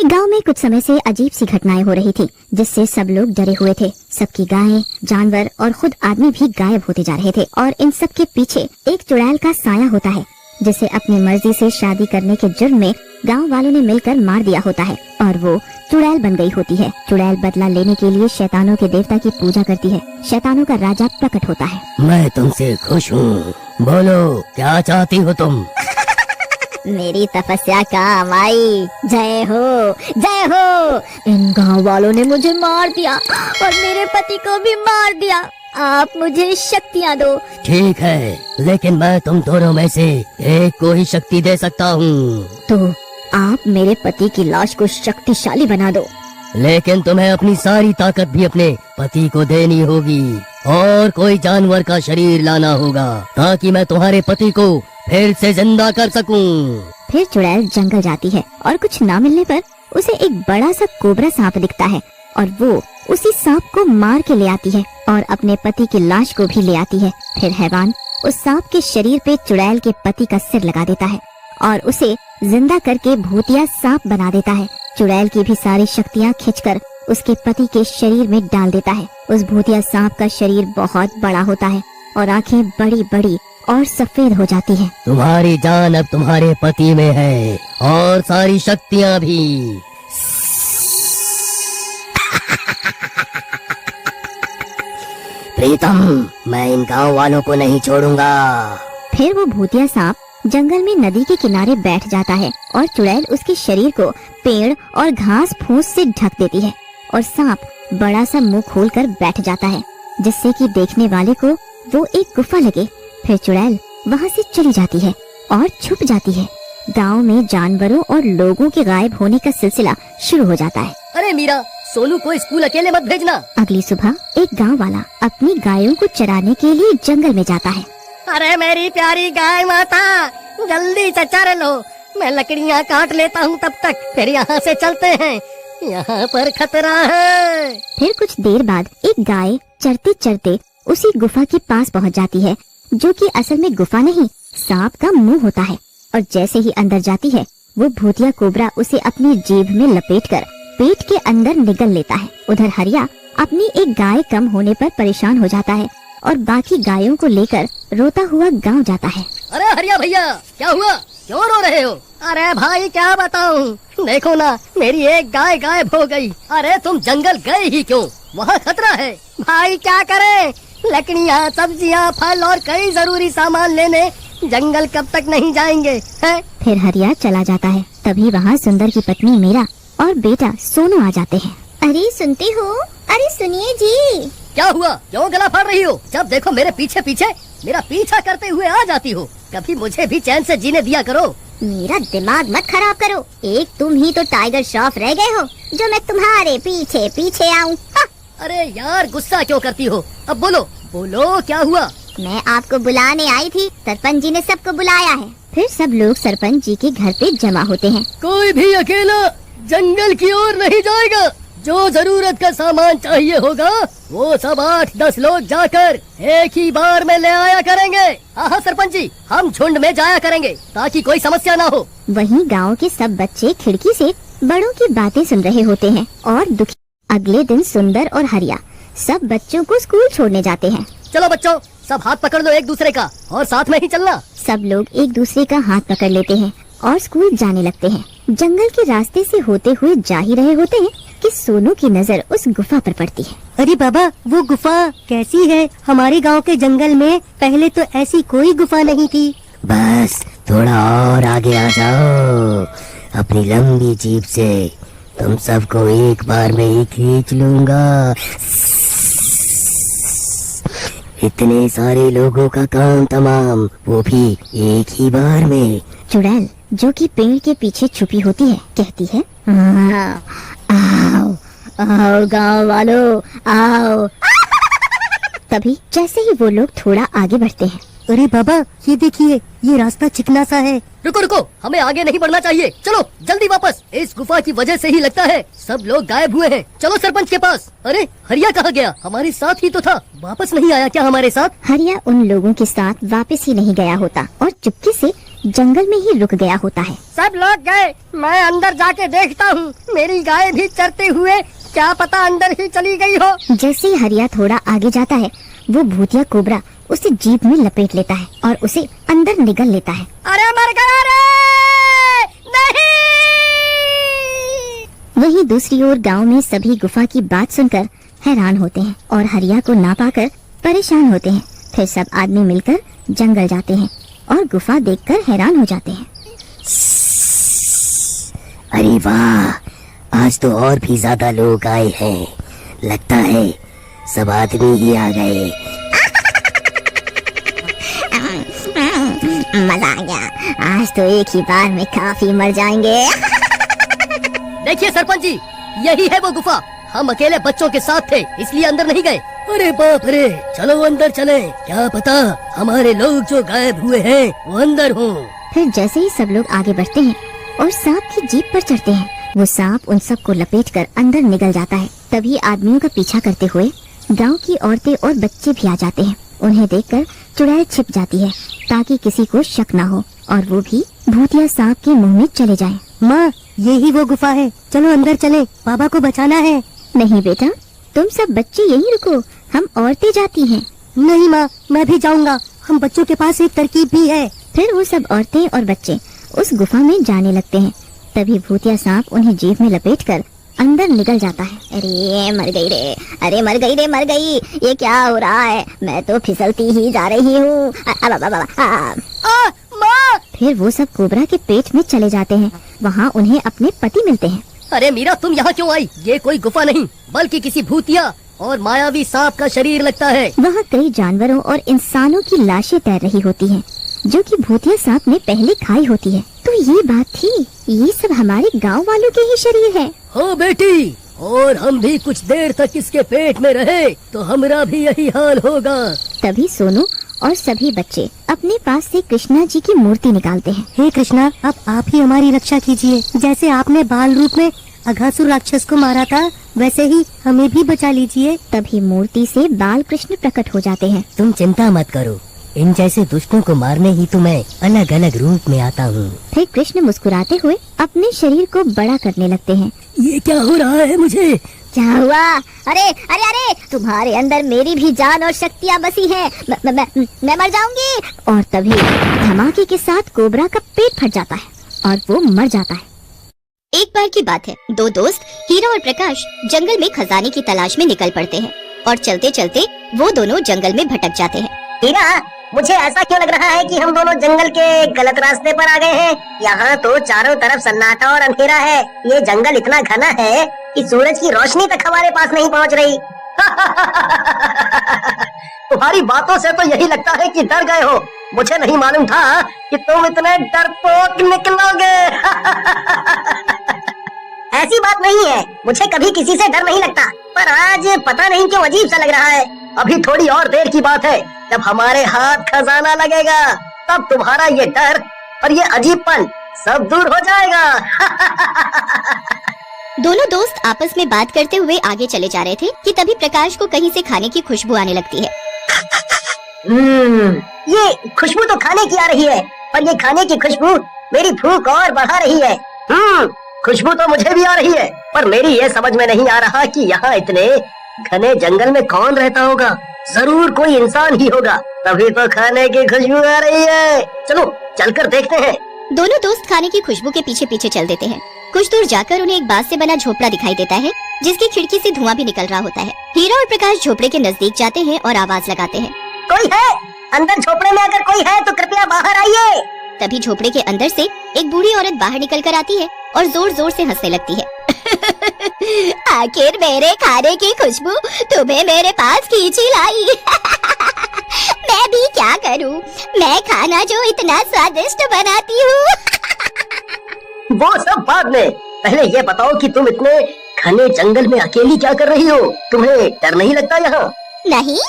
गांव में कुछ समय से अजीब सी घटनाएं हो रही थी, जिससे सब लोग डरे हुए थे। सबकी गायें, जानवर और खुद आदमी भी गायब होते जा रहे थे। और इन सब के पीछे एक चुड़ैल का साया होता है, जिसे अपनी मर्जी से शादी करने के जुर्म में गांव वालों ने मिलकर मार दिया होता है और वो चुड़ैल बन गई होती है। चुड़ैल बदला लेने के लिए शैतानों के देवता की पूजा करती है। शैतानों का राजा प्रकट होता है। मैं तुमसे खुश हूँ, बोलो क्या चाहती हो तुम? मेरी तपस्या काम आई। जय हो, जय हो। इन गांव वालों ने मुझे मार दिया और मेरे पति को भी मार दिया। आप मुझे शक्तियाँ दो। ठीक है, लेकिन मैं तुम दोनों में से एक को ही शक्ति दे सकता हूँ। तो आप मेरे पति की लाश को शक्तिशाली बना दो। लेकिन तुम्हें अपनी सारी ताकत भी अपने पति को देनी होगी और कोई जानवर का शरीर लाना होगा ताकि मैं तुम्हारे पति को फिर से जिंदा कर सकूं। फिर चुड़ैल जंगल जाती है और कुछ ना मिलने पर उसे एक बड़ा सा कोबरा सांप दिखता है और वो उसी सांप को मार के ले आती है और अपने पति की लाश को भी ले आती है। फिर हैवान उस सांप के शरीर पे चुड़ैल के पति का सिर लगा देता है और उसे जिंदा करके भूतिया सांप बना देता है। चुड़ैल की भी सारी शक्तियाँ खींचकर उसके पति के शरीर में डाल देता है। उस भूतिया सांप का शरीर बहुत बड़ा होता है और आंखें बड़ी बड़ी और सफेद हो जाती है। तुम्हारी जान अब तुम्हारे पति में है और सारी शक्तियाँ भी। प्रीतम, मैं इन गांव वालों को नहीं छोड़ूंगा। फिर वो भूतिया सांप जंगल में नदी के किनारे बैठ जाता है और चुड़ैल उसके शरीर को पेड़ और घास फूस से ढक देती है और सांप बड़ा सा मुंह खोलकर बैठ जाता है, जिससे कि देखने वाले को वो एक गुफा लगे। फिर चुड़ैल वहाँ से चली जाती है और छुप जाती है। गांव में जानवरों और लोगों के गायब होने का सिलसिला शुरू हो जाता है। अरे मीरा, सोनू को स्कूल अकेले मत भेजना। अगली सुबह एक गांव वाला अपनी गायों को चराने के लिए जंगल में जाता है। अरे मेरी प्यारी गाय माता, जल्दी से चर लो, मैं लकड़ियाँ काट लेता हूँ, तब तक फिर यहाँ से चलते हैं, यहाँ पर खतरा है। फिर कुछ देर बाद एक गाय चरते चरते उसी गुफा के पास पहुँच जाती है, जो कि असल में गुफा नहीं, सांप का मुंह होता है। और जैसे ही अंदर जाती है, वो भूतिया कोबरा उसे अपनी जीभ में लपेटकर पेट के अंदर निगल लेता है। उधर हरिया अपनी एक गाय कम होने पर परेशान हो जाता है और बाकी गायों को लेकर रोता हुआ गांव जाता है। अरे हरिया भैया, क्या हुआ, क्यों रो रहे हो? अरे भाई क्या बताऊं, देखो ना, मेरी एक गाय गायब हो गई। अरे तुम जंगल गए ही क्यों? वहाँ खतरा है। भाई क्या करें, लकड़ियाँ, सब्जियाँ, फल और कई जरूरी सामान लेने जंगल कब तक नहीं जाएंगे हैं? फिर हरिया चला जाता है। तभी वहाँ सुंदर की पत्नी मीरा और बेटा सोनू आ जाते हैं। अरे सुनते हो? अरे सुनिए जी। क्या हुआ, क्यों गला फाड़ रही हो? जब देखो मेरे पीछे पीछे, मेरा पीछा करते हुए आ जाती हो। कभी मुझे भी चैन से जीने दिया करो। मेरा दिमाग मत खराब करो। एक तुम ही तो टाइगर श्रॉफ रह गए हो जो मैं तुम्हारे पीछे पीछे आऊँ। अरे यार, गुस्सा क्यों करती हो? अब बोलो बोलो, क्या हुआ? मैं आपको बुलाने आई थी, सरपंच जी ने सबको बुलाया है। फिर सब लोग सरपंच जी के घर पे जमा होते हैं। कोई भी अकेला जंगल की ओर नहीं जाएगा। जो जरूरत का सामान चाहिए होगा वो सब 8-10 लोग जाकर एक ही बार में ले आया करेंगे। हाँ सरपंच जी, हम झुंड में जाया करेंगे ताकि कोई समस्या ना हो। वहीं गांव के सब बच्चे खिड़की से बड़ों की बातें सुन रहे होते हैं और दुखी। अगले दिन सुंदर और हरिया सब बच्चों को स्कूल छोड़ने जाते हैं। चलो बच्चों, सब हाथ पकड़ लो एक दूसरे का और साथ में ही चलना। सब लोग एक दूसरे का हाथ पकड़ लेते हैं और स्कूल जाने लगते हैं। जंगल के रास्ते से होते हुए जा ही रहे होते हैं कि सोनू की नजर उस गुफा पर पड़ती है। अरे बाबा, वो गुफा कैसी है? हमारे गांव के जंगल में पहले तो ऐसी कोई गुफा नहीं थी। बस थोड़ा और आगे आ जाओ, अपनी लंबी जीभ से तुम सबको एक बार में ही खींच लूंगा। इतने सारे लोगों का काम तमाम, वो भी एक ही बार में। चुड़ैल जो कि पेड़ के पीछे छुपी होती है, कहती है, आओ आओ गाँव वालों आओ। तभी जैसे ही वो लोग थोड़ा आगे बढ़ते हैं। अरे बाबा, ये देखिए, ये रास्ता चिकना सा है। रुको रुको, हमें आगे नहीं बढ़ना चाहिए, चलो जल्दी वापस। इस गुफा की वजह से ही लगता है सब लोग गायब हुए हैं। चलो सरपंच के पास। अरे हरिया कहाँ गया? हमारे साथ ही तो था, वापस नहीं आया क्या हमारे साथ? हरिया उन लोगों के साथ वापस ही नहीं गया होता और चुपके से जंगल में ही रुक गया होता है। सब लोग गए, मैं अंदर जाके देखता हूँ। मेरी गाय भी चरते हुए क्या पता अंदर ही चली गई हो। जैसे ही हरिया थोड़ा आगे जाता है, वो भूतिया कोबरा उसे जीप में लपेट लेता है और उसे अंदर निगल लेता है। अरे मर गया रे! नहीं! वहीं दूसरी ओर गांव में सभी गुफा की बात सुनकर हैरान होते हैं और हरिया को ना पाकर परेशान होते हैं। फिर सब आदमी मिलकर जंगल जाते हैं और गुफा देखकर हैरान हो जाते हैं। अरे वाह, आज तो और भी ज्यादा लोग आए हैं। लगता है सब आदमी ही आ गए। मजा आ गया, आज तो एक ही बार में काफी मर जाएंगे। देखिए सरपंच जी, यही है वो गुफा। हम अकेले बच्चों के साथ थे, इसलिए अंदर नहीं गए। अरे बाप रे, चलो अंदर चले। क्या पता हमारे लोग जो गायब हुए हैं वो अंदर हों। फिर जैसे ही सब लोग आगे बढ़ते हैं और सांप की जीप पर चढ़ते हैं, वो सांप उन सबको लपेटकर अंदर निकल जाता है। तभी आदमियों का पीछा करते हुए गांव की औरतें और बच्चे भी आ जाते हैं। उन्हें देखकर चुड़ैल छिप जाती है ताकि किसी को शक ना हो और वो भी भूतिया सांप के मुंह में चले जाएं। माँ, यही वो गुफा है, चलो अंदर चले, बाबा को बचाना है। नहीं बेटा, तुम सब बच्चे यहीं रुको, हम औरतें जाती हैं। नहीं माँ, मैं भी जाऊँगा, हम बच्चों के पास एक तरकीब भी है। फिर वो सब औरतें और बच्चे उस गुफा में जाने लगते हैं। तभी भूतिया सांप उन्हें जीभ में लपेटकर अंदर निकल जाता है। अरे मर गई रे, अरे मर गई रे, मर गई। ये क्या हो रहा है? मैं तो फिसलती ही जा रही हूँ। माँ! फिर वो सब कोबरा के पेट में चले जाते हैं। वहाँ उन्हें अपने पति मिलते हैं। अरे मीरा, तुम यहाँ क्यों आई? ये कोई गुफा नहीं बल्कि किसी भूतिया और मायावी सांप का शरीर लगता है। वहाँ कई जानवरों और इंसानों की लाशें तैर रही होती हैं, जो कि भूतिया सांप ने पहले खाई होती है। तो ये बात थी, ये सब हमारे गांव वालों के ही शरीर है। हाँ बेटी, और हम भी कुछ देर तक इसके पेट में रहे तो हमारा भी यही हाल होगा। तभी सोनू और सभी बच्चे अपने पास से कृष्णा जी की मूर्ति निकालते हैं। हे कृष्णा, अब आप ही हमारी रक्षा कीजिए। जैसे आपने बाल रूप में अघासुर राक्षस को मारा था, वैसे ही हमें भी बचा लीजिए। तभी मूर्ति से बाल कृष्ण प्रकट हो जाते हैं। तुम चिंता मत करो, इन जैसे दुष्टों को मारने ही तो मैं अलग अलग रूप में आता हूँ। फिर कृष्ण मुस्कुराते हुए अपने शरीर को बड़ा करने लगते हैं। ये क्या हो रहा है मुझे? क्या हुआ? अरे अरे अरे, तुम्हारे अंदर मेरी भी जान और शक्तियाँ बसी हैं। मैं मर जाऊंगी। और तभी धमाके के साथ कोबरा का पेट फट जाता है और वो मर जाता है। एक बार की बात है, दो दोस्त हीरा और प्रकाश जंगल में खजाने की तलाश में निकल पड़ते हैं और चलते चलते वो दोनों जंगल में भटक जाते हैं। हीरा, मुझे ऐसा क्यों लग रहा है कि हम दोनों जंगल के गलत रास्ते पर आ गए हैं? यहाँ तो चारों तरफ सन्नाटा और अंधेरा है। ये जंगल इतना घना है कि सूरज की रोशनी तक हमारे पास नहीं पहुँच रही। तुम्हारी बातों से तो यही लगता है कि डर गए हो। मुझे नहीं मालूम था कि तुम इतने डरपोक निकलोगे। ऐसी बात नहीं है, मुझे कभी किसी से डर नहीं लगता, पर आज पता नहीं क्यों अजीब सा लग रहा है। अभी थोड़ी और देर की बात है, जब हमारे हाथ खजाना लगेगा तब तुम्हारा ये डर और ये अजीबपन सब दूर हो जाएगा। दोनों दोस्त आपस में बात करते हुए आगे चले जा रहे थे कि तभी प्रकाश को कहीं से खाने की खुशबू आने लगती है। ये खुशबू तो खाने की आ रही है, पर ये खाने की खुशबू मेरी भूख और बढ़ा रही है। खुशबू तो मुझे भी आ रही है, पर मेरी ये समझ में नहीं आ रहा कि यहाँ इतने घने जंगल में कौन रहता होगा। जरूर कोई इंसान ही होगा, तभी तो खाने की खुशबू आ रही है। चलो चलकर देखते हैं। दोनों दोस्त खाने की खुशबू के पीछे पीछे चल देते हैं। कुछ दूर जाकर उन्हें एक बांस से बना झोपड़ा दिखाई देता है, जिसकी खिड़की से धुआं भी निकल रहा होता है। हीरा और प्रकाश झोपड़े के नजदीक जाते हैं और आवाज लगाते हैं, कोई है? अंदर झोपड़े में अगर कोई है तो कृपया बाहर आइए। तभी झोपड़े के अंदर से एक बूढ़ी औरत बाहर निकल कर आती है और जोर जोर से हंसने लगती है। आखिर मेरे खाने की खुशबू तुम्हें मेरे पास खींची लाई। मैं भी क्या करूं, मैं खाना जो इतना स्वादिष्ट बनाती हूँ। वो सब बाद में, पहले ये बताओ कि तुम इतने घने जंगल में अकेली क्या कर रही हो? तुम्हें डर नहीं लगता यहाँ? नहीं,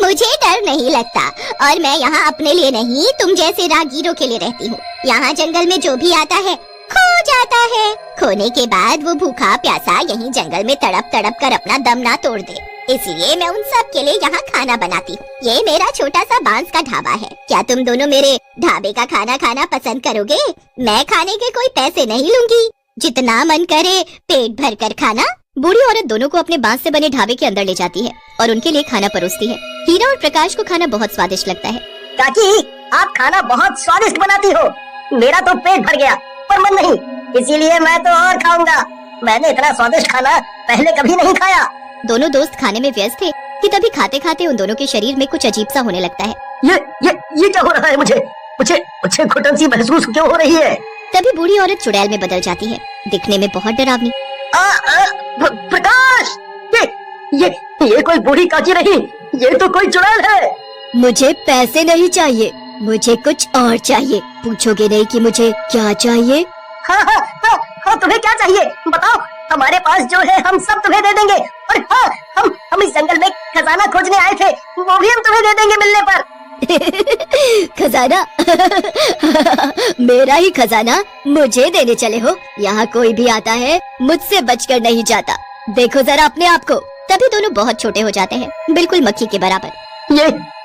मुझे डर नहीं लगता, और मैं यहाँ अपने लिए नहीं, तुम जैसे राहगीरों के लिए रहती हूँ। यहाँ जंगल में जो भी आता है खो जाता है। खोने के बाद वो भूखा प्यासा यहीं जंगल में तड़प तड़प कर अपना दम ना तोड़ दे। इसलिए मैं उन सब के लिए यहाँ खाना बनाती हूँ। ये मेरा छोटा सा बांस का ढाबा है। क्या तुम दोनों मेरे ढाबे का खाना खाना पसंद करोगे? मैं खाने के कोई पैसे नहीं लूंगी, जितना मन करे पेट भर कर खाना। बूढ़ी औरत दोनों को अपने बांस से बने ढाबे के अंदर ले जाती है और उनके लिए खाना परोसती है। हीरा और प्रकाश को खाना बहुत स्वादिष्ट लगता है। काकी, आप खाना बहुत स्वादिष्ट बनाती हो। मेरा तो पेट भर गया पर मन नहीं, इसीलिए मैं तो और खाऊंगा। मैंने इतना स्वादिष्ट खाना पहले कभी नहीं खाया। दोनों दोस्त खाने में व्यस्त थे कि तभी खाते खाते उन दोनों के शरीर में कुछ अजीब सा होने लगता है। ये क्या हो रहा है? मुझे घुटन सी महसूस क्यों हो रही है? तभी बूढ़ी औरत चुड़ैल में बदल जाती है, दिखने में बहुत डरावनी। प्रकाश, ये कोई बूढ़ी काकी नहीं, ये तो कोई चुड़ैल है। मुझे पैसे नहीं चाहिए, मुझे कुछ और चाहिए। पूछोगे नहीं कि मुझे क्या चाहिए? हाँ, तुम्हें क्या चाहिए बताओ। हमारे पास जो है हम सब तुम्हें दे देंगे। और हाँ, हम इस जंगल में खजाना खोजने आए थे, वो भी हम तुम्हें दे देंगे मिलने पर। खजाना? मेरा ही खजाना मुझे देने चले हो? यहाँ कोई भी आता है मुझसे बचकर नहीं जाता। देखो जरा अपने आप को। तभी दोनों बहुत छोटे हो जाते हैं, बिल्कुल मक्खी के बराबर।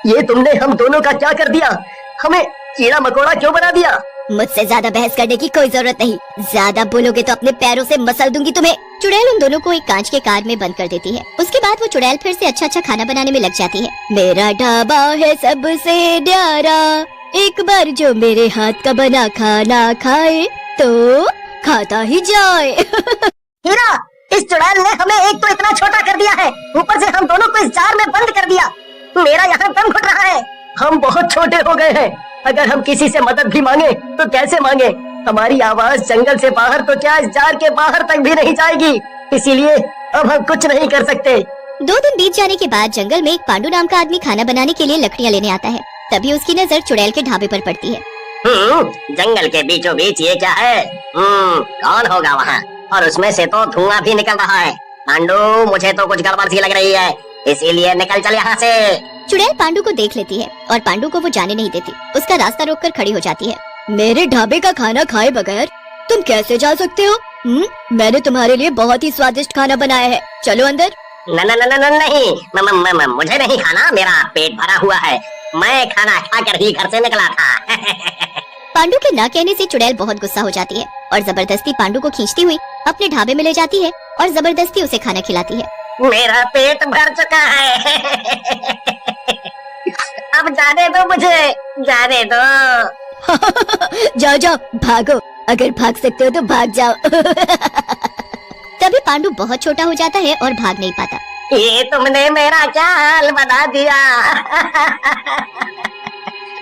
ये तुमने हम दोनों का क्या कर दिया? हमें कीड़ा मकोड़ा क्यों बना दिया? मुझसे ज्यादा बहस करने की कोई जरूरत नहीं। ज्यादा बोलोगे तो अपने पैरों से मसल दूंगी तुम्हें। चुड़ैल उन दोनों को एक कांच के कार में बंद कर देती है। उसके बाद वो चुड़ैल फिर से अच्छा खाना बनाने में लग जाती है। मेरा ढाबा है सबसे न्यारा, एक बार जो मेरे हाथ का बना खाना खाए तो खाता ही जाए। हीरा, इस चुड़ैल ने हमें एक तो इतना छोटा कर दिया है, ऊपर से हम दोनों को इस जार में बंद कर दिया। मेरा यहाँ दम घुट रहा है। हम बहुत छोटे हो गए हैं। अगर हम किसी से मदद भी मांगे तो कैसे मांगे? हमारी आवाज जंगल से बाहर तो क्या इस जार के बाहर तक भी नहीं जाएगी। इसीलिए अब हम कुछ नहीं कर सकते। 2 दिन बीत जाने के बाद जंगल में एक पांडु नाम का आदमी खाना बनाने के लिए लकड़ियाँ लेने आता है। तभी उसकी नजर चुड़ैल के ढाबे पर पड़ती है। जंगल के बीचों बीच ये क्या है? कौन होगा वहाँ? और उसमें से तो धुआं भी निकल रहा है। पांडु, मुझे तो कुछ गड़बड़ सी लग रही है, इसीलिए निकल चल यहाँ से। चुड़ैल पांडु को देख लेती है और पांडु को वो जाने नहीं देती। उसका रास्ता रोककर खड़ी हो जाती है। मेरे ढाबे का खाना खाए बगैर तुम कैसे जा सकते हो? मैंने तुम्हारे लिए बहुत ही स्वादिष्ट खाना बनाया है, चलो अंदर। नहीं, मुझे नहीं खाना, मेरा पेट भरा हुआ है। मैं खाना खाकर ही घर से निकला था। पांडु के ना कहने से चुड़ैल बहुत गुस्सा हो जाती है और जबरदस्ती पांडु को खींचती हुई अपने ढाबे में ले जाती है और जबरदस्ती उसे खाना खिलाती है। मेरा पेट भर चुका है। अब जाने दो मुझे, जाने दो। जाओ भागो, अगर भाग सकते हो तो भाग जाओ। तभी पांडु बहुत छोटा हो जाता है और भाग नहीं पाता। ये तुमने मेरा क्या हाल बना दिया।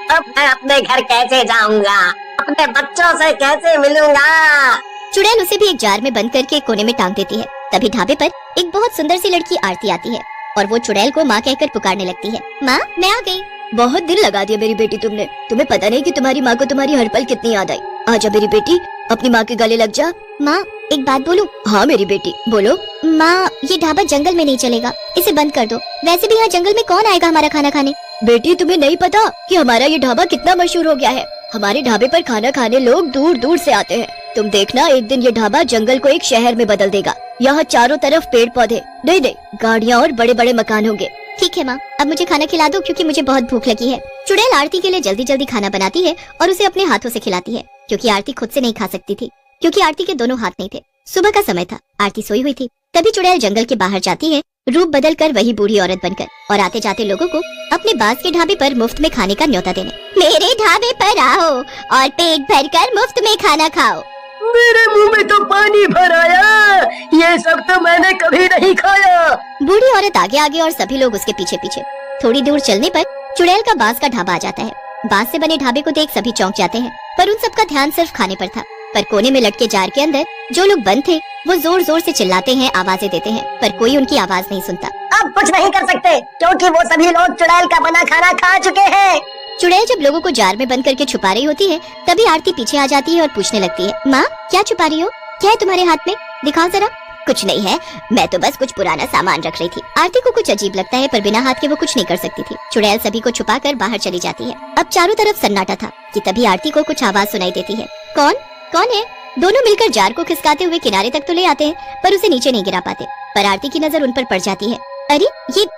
अब मैं अपने घर कैसे जाऊंगा? अपने बच्चों से कैसे मिलूंगा? चुड़ैल उसे भी एक जार में बंद करके कोने में टांग देती है। तभी ढाबे पर एक बहुत सुंदर सी लड़की आरती आती है और वो चुड़ैल को माँ कहकर पुकारने लगती है। माँ, मैं आ गई। बहुत दिन लगा दिया मेरी बेटी तुमने। तुम्हें पता नहीं कि तुम्हारी माँ को तुम्हारी हर पल कितनी याद आई। आजा मेरी बेटी, अपनी माँ के गले लग जा। माँ, एक बात बोलूं? हाँ मेरी बेटी, बोलो। माँ, ये ढाबा जंगल में नहीं चलेगा, इसे बंद कर दो। वैसे भी यहाँ जंगल में कौन आएगा हमारा खाना खाने? बेटी, तुम्हें नहीं पता कि हमारा ये ढाबा कितना मशहूर हो गया है। हमारे ढाबे पर खाना खाने लोग दूर दूर से आते हैं। तुम देखना, एक दिन ये ढाबा जंगल को एक शहर में बदल देगा। यहाँ चारों तरफ पेड़ पौधे, नहीं गाड़ियाँ और बड़े बड़े मकान होंगे। ठीक है माँ, अब मुझे खाना खिला दो क्योंकि मुझे बहुत भूख लगी है। चुड़ैल आरती के लिए जल्दी जल्दी खाना बनाती है और उसे अपने हाथों से खिलाती है, क्योंकि आरती खुद से नहीं खा सकती थी, क्योंकि आरती के दोनों हाथ नहीं थे। सुबह का समय था, आरती सोई हुई थी। तभी चुड़ैल जंगल के बाहर जाती है, रूप बदल कर वही बूढ़ी औरत बनकर, और आते जाते लोगों को अपने बांस के ढाबे पर मुफ्त में खाने का न्योता देने। मेरे ढाबे पर आओ और पेट भरकर मुफ्त में खाना खाओ। मेरे मुंह में तो पानी भर आया, ये सब तो मैंने कभी नहीं खाया। बूढ़ी औरत आगे आगे और सभी लोग उसके पीछे पीछे। थोड़ी दूर चलने पर चुड़ैल का बांस का ढाबा आ जाता है। बांस से बने ढाबे को देख सभी चौंक जाते हैं, पर उन सबका ध्यान सिर्फ खाने पर था। पर कोने में लटके जार के अंदर जो लोग बंद थे वो जोर जोर से चिल्लाते हैं, आवाजें देते हैं, पर कोई उनकी आवाज नहीं सुनता। अब कुछ नहीं कर सकते क्योंकि वो सभी लोग चुड़ैल का बना खाना खा चुके हैं। चुड़ैल जब लोगों को जार में बंद करके छुपा रही होती है, तभी आरती पीछे आ जाती है और पूछने लगती है, माँ क्या छुपा रही हो? क्या है तुम्हारे हाथ में? दिखाओ जरा। कुछ नहीं है, मैं तो बस कुछ पुराना सामान रख रही थी। आरती को कुछ अजीब लगता है, पर बिना हाथ के वो कुछ नहीं कर सकती थी। चुड़ैल सभी को छुपाकर बाहर चली जाती है। अब चारों तरफ सन्नाटा था कि तभी आरती को कुछ आवाज सुनाई देती है। कौन कौन है? दोनों मिलकर जार को खिसकाते हुए किनारे तक तो ले आते हैं, पर उसे नीचे नहीं गिरा पाते। पर आरती की नजर उन पर पड़ जाती है। अरे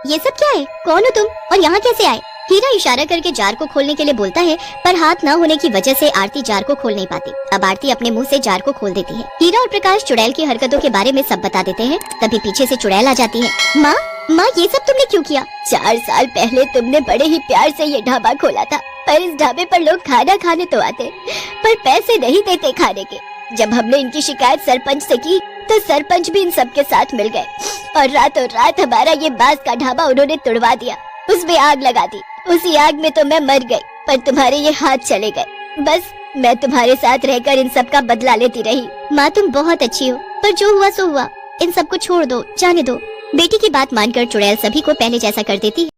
ये सब क्या है? कौन हो तुम और यहाँ कैसे आए? हीरा इशारा करके जार को खोलने के लिए बोलता है, पर हाथ न होने की वजह से आरती जार को खोल नहीं पाती। अब आरती अपने मुंह से जार को खोल देती है। हीरा और प्रकाश चुड़ैल की हरकतों के बारे में सब बता देते हैं। तभी पीछे से चुड़ैल आ जाती है। माँ ये सब तुमने क्यों किया? 4 साल पहले तुमने बड़े ही प्यार से ये ढाबा खोला था, पर इस ढाबे पर लोग खाना खाने तो आते, पर पैसे नहीं देते खाने के। जब हमने इनकी शिकायत सरपंच से की तो सरपंच भी इन सब के साथ मिल गए और रातों रात हमारा ये बांस का ढाबा उन्होंने तुड़वा दिया, उसमें आग लगा दी। उसी आग में तो मैं मर गई, पर तुम्हारे ये हाथ चले गए। बस मैं तुम्हारे साथ रहकर इन सब का बदला लेती रही। माँ तुम बहुत अच्छी हो, पर जो हुआ सो हुआ, इन सबको छोड़ दो, जाने दो। बेटी की बात मानकर चुड़ैल सभी को पहले जैसा कर देती है।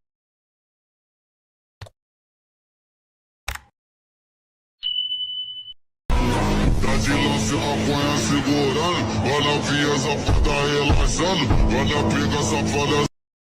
Segurando, olha a via, só falta relaxando, olha a pica, só fala